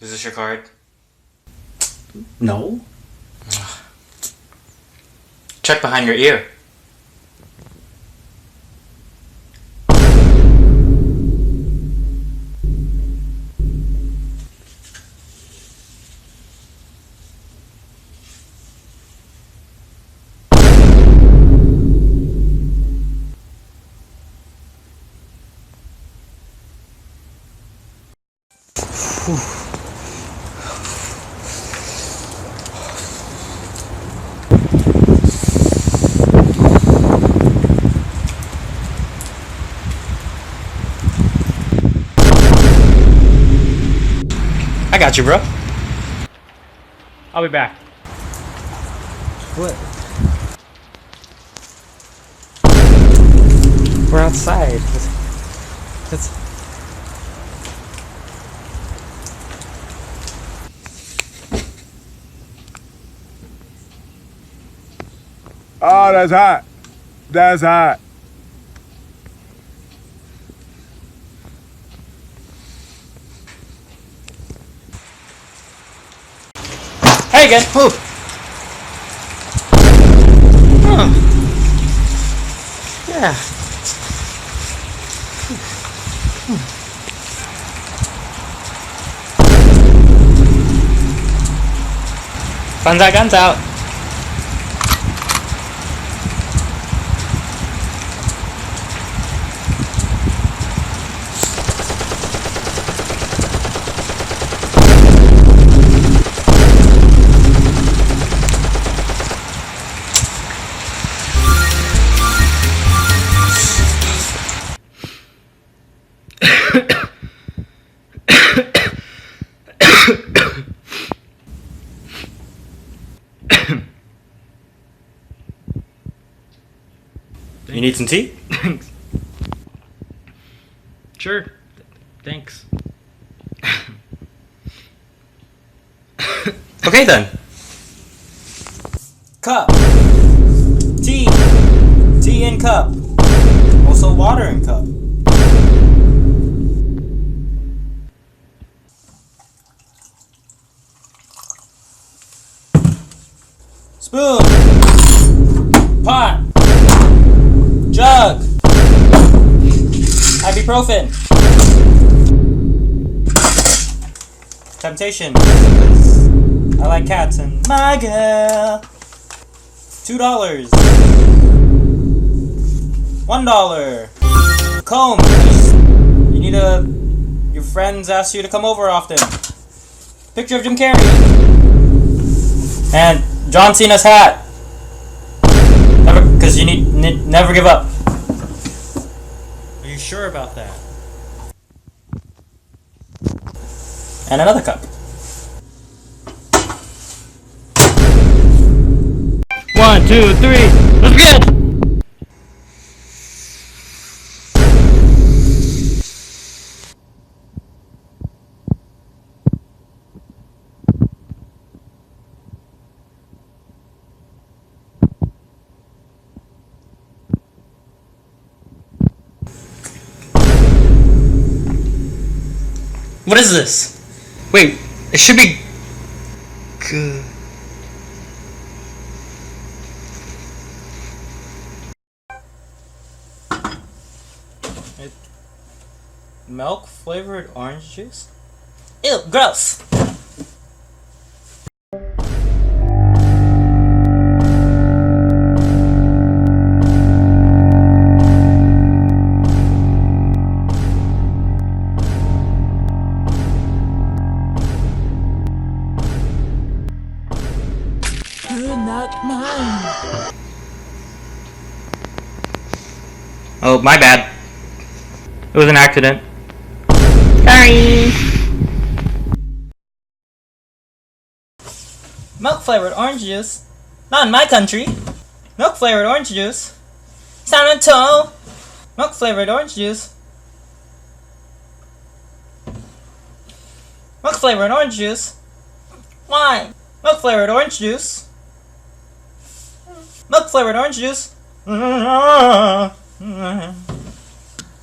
Is this your card? No. Check behind your ear. I got you, bro. I'll be back. What? We're outside. That's... Oh, that's hot. That's hot. Hey again. Ooh. Huh. Yeah. Guns out, guns out. You need some tea? Thanks. Sure. Thanks. Okay then. Cup. Tea. Tea in cup. Also water in cup. Spoon. Pot. Jug. Ibuprofen. Temptation. I like cats and my girl. $2. $1. Comb. You need a... Your friends ask you to come over often. Picture of Jim Carrey. And John Cena's hat. Never, because you need never give up. Are you sure about that? And another cup. 1, 2, 3. Let's get. What is this? Wait, it should be good. Milk flavored orange juice? Ew, gross! Oh, my bad. It was an accident. Sorry. Milk flavored orange juice? Not in my country. Milk flavored orange juice? San Antonio. Milk flavored orange juice? Milk flavored orange juice? Why? Milk flavored orange juice? Milk flavored orange juice?